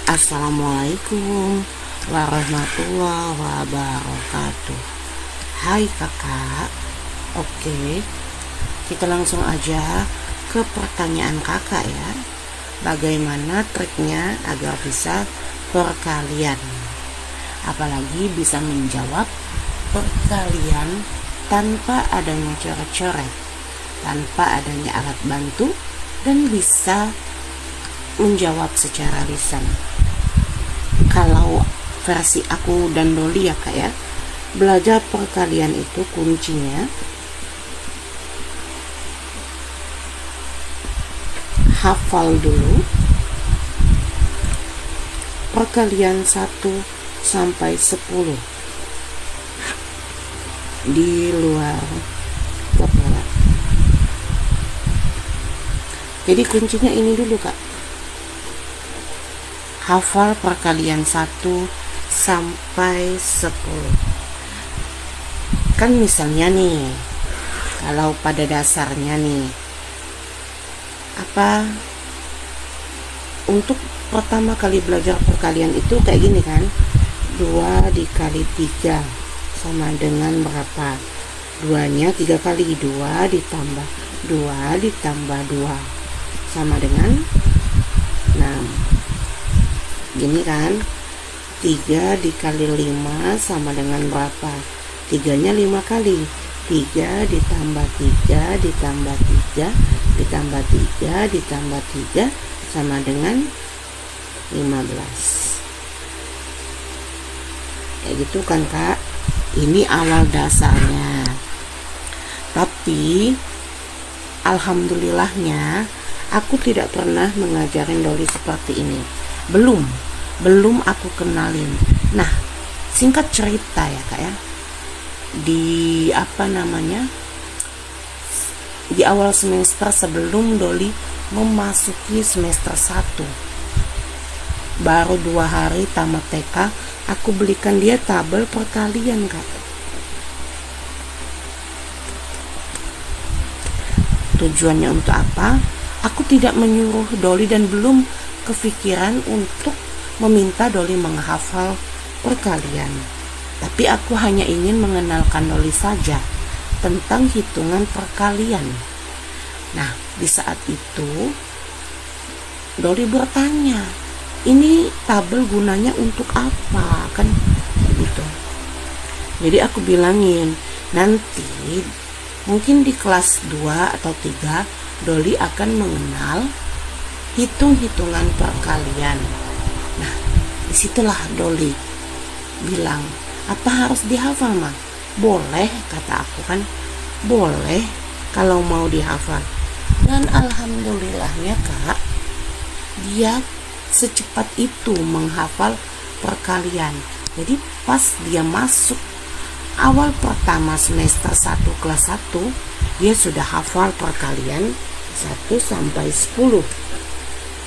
Assalamualaikum warahmatullahi wabarakatuh. Hai kakak. Oke, kita langsung aja ke pertanyaan kakak ya. Bagaimana triknya agar bisa perkalian, apalagi bisa menjawab perkalian tanpa adanya coret-coret, tanpa adanya alat bantu, dan bisa menjawab secara lisan. Kalau versi aku dan Doli ya kak ya, belajar perkalian itu kuncinya hafal dulu perkalian 1 sampai 10 di luar kepala. Jadi kuncinya ini dulu kak, hafal perkalian 1 sampai 10. Kan misalnya nih, kalau pada dasarnya nih, untuk pertama kali belajar perkalian itu kayak gini kan, 2 dikali 3 sama dengan berapa? 2-nya 3 kali, 2 ditambah 2 ditambah 2 sama dengan 6. Gini kan, 3 dikali 5 sama dengan berapa? 3-nya 5 kali, 3 ditambah 3 ditambah 3 ditambah 3 ditambah 3 sama dengan 15. Kayak gitu kan kak, ini awal dasarnya. Tapi alhamdulillahnya aku tidak pernah mengajarin Doli seperti ini. Belum aku kenalin. Nah, singkat cerita ya kak ya, di di awal semester sebelum Doli memasuki semester 1, baru 2 hari tamat TK, aku belikan dia tabel perkalian kak. Tujuannya untuk apa? Aku tidak menyuruh Doli dan belum kepikiran untuk meminta Doli menghafal perkalian, tapi aku hanya ingin mengenalkan Doli saja tentang hitungan perkalian. Nah, di saat itu Doli bertanya, ini tabel gunanya untuk apa? Kan gitu. Jadi aku bilangin, nanti mungkin di kelas 2 atau 3 Doli akan mengenal hitung-hitungan perkalian. Nah, disitulah Doli bilang, apa harus dihafal mah? Boleh, kata aku kan, boleh kalau mau dihafal. Dan alhamdulillahnya kak, dia secepat itu menghafal perkalian. Jadi pas dia masuk awal pertama semester 1 kelas 1, dia sudah hafal perkalian 1 sampai 10.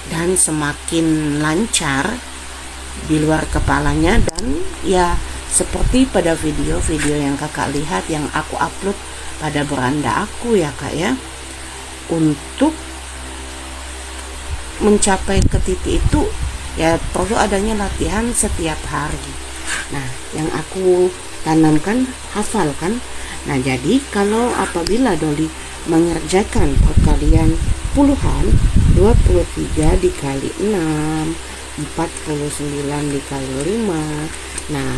Dan semakin lancar di luar kepalanya, dan ya seperti pada video-video yang kakak lihat yang aku upload pada beranda aku ya kak ya, untuk mencapai ke titik itu ya perlu adanya latihan setiap hari. Nah, yang aku tanamkan hafalkan. Nah, jadi kalau apabila Doli mengerjakan perkalian puluhan, 23 dikali 6, 49 dikali 5. Nah,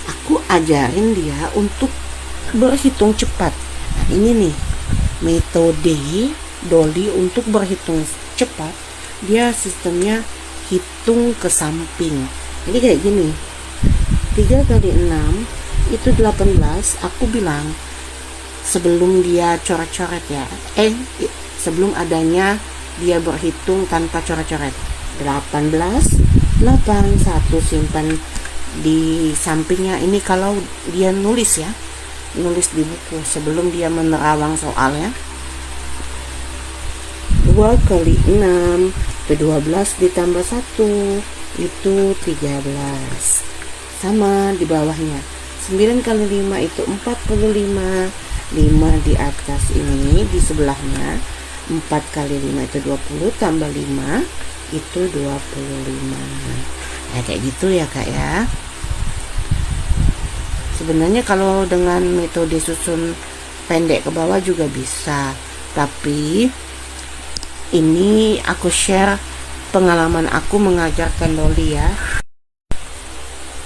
aku ajarin dia untuk berhitung cepat. Nah, ini nih metode Doli untuk berhitung cepat. Dia sistemnya hitung ke samping. Jadi kayak gini, 3 kali 6 itu 18. Aku bilang sebelum dia coret-coret ya, sebelum adanya dia berhitung tanpa coret-coret, 18, 1 simpan di sampingnya. Ini kalau dia nulis ya, nulis di buku sebelum dia menerawang soalnya. 2 kali 6 itu 12 ditambah 1 itu 13. Sama di bawahnya, 9 kali 5 itu 45. 5 di atas ini, di sebelahnya 4 kali 5 itu 20 tambah 5 itu 25. Nah, kayak gitu ya kak ya. Sebenarnya kalau dengan metode susun pendek ke bawah juga bisa, tapi ini aku share pengalaman aku mengajarkan Doli ya.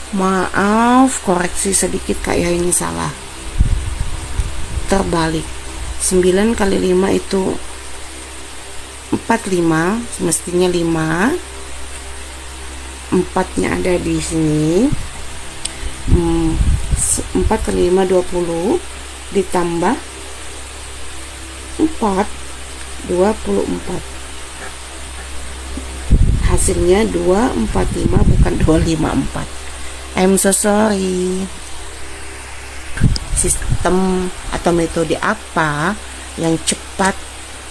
Maaf, koreksi sedikit kak ya, ini salah, terbalik. 9 kali 5 itu 45, semestinya 5, 4-nya ada di sini. 4 kali 5 20 ditambah 4 24, hasilnya 245 bukan 254. I'm so sorry. Sistem atau metode apa yang cepat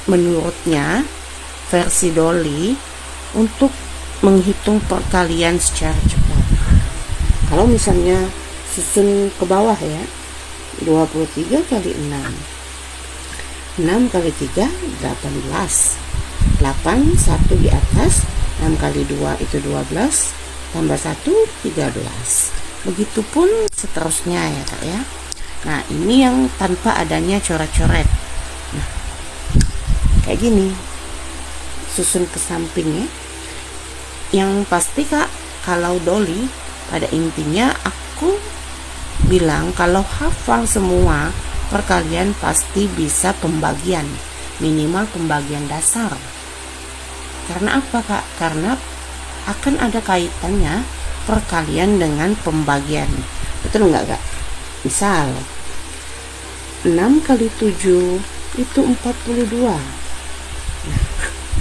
menurutnya versi Doli untuk menghitung perkalian secara cepat? Kalau misalnya susun ke bawah ya, 23 kali 6, 6 kali 3 18, 8 1 di atas, 6 kali 2 itu 12, tambah 1 13. Begitupun seterusnya ya kak ya. Nah ini yang tanpa adanya coret-coret. Nah kayak gini, susun ke samping ya. Yang pasti kak, kalau Doli pada intinya aku bilang kalau hafal semua perkalian pasti bisa pembagian, minimal pembagian dasar. Karena apa kak? Karena akan ada kaitannya perkalian dengan pembagian. Betul nggak kak? Misal 6 kali 7 itu 42. Nah,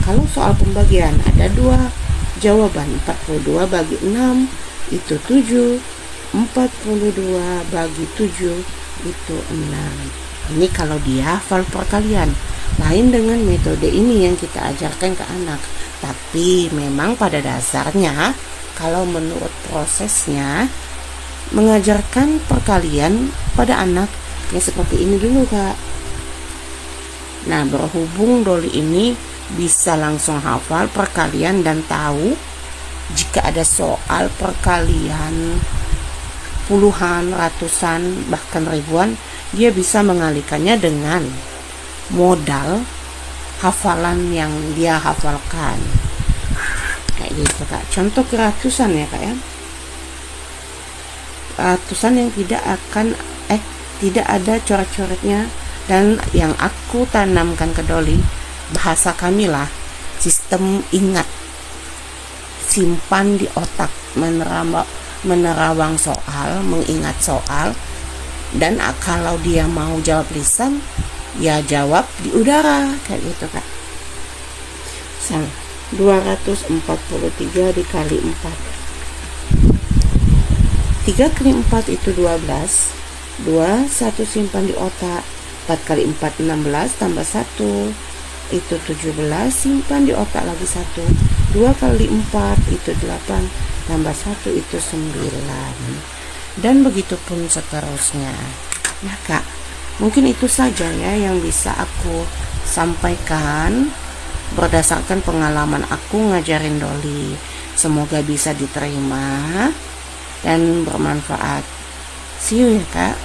kalau soal pembagian ada dua jawaban. 42 bagi 6 itu 7, 42 bagi 7 itu 6. Ini kalau dia hafal perkalian. Lain dengan metode ini yang kita ajarkan ke anak. Tapi memang pada dasarnya kalau menurut prosesnya mengajarkan perkalian pada anak ya seperti ini dulu kak. Nah berhubung Doli ini bisa langsung hafal perkalian dan tahu jika ada soal perkalian puluhan, ratusan, bahkan ribuan, dia bisa mengalihkannya dengan modal hafalan yang dia hafalkan. Kayak gitu kak. Contoh ke ratusan ya kak ya. Ratusan yang tidak ada coret-coretnya, dan yang aku tanamkan ke Doli, bahasa kami lah, sistem ingat, simpan di otak, menerawang soal, mengingat soal, dan kalau dia mau jawab lisan ya jawab di udara kayak gitu kak. 243 dikali 4, 3 kali 4 itu 12, 2 1 simpan di otak, 4 kali 4 16 tambah 1 itu 17, simpan di otak lagi 1, 2 kali 4 itu 8 tambah 1 itu 9, dan begitu pun seterusnya. Nah kak, mungkin itu saja ya yang bisa aku sampaikan berdasarkan pengalaman aku ngajarin Doli. Semoga bisa diterima dan bermanfaat. See you ya kak.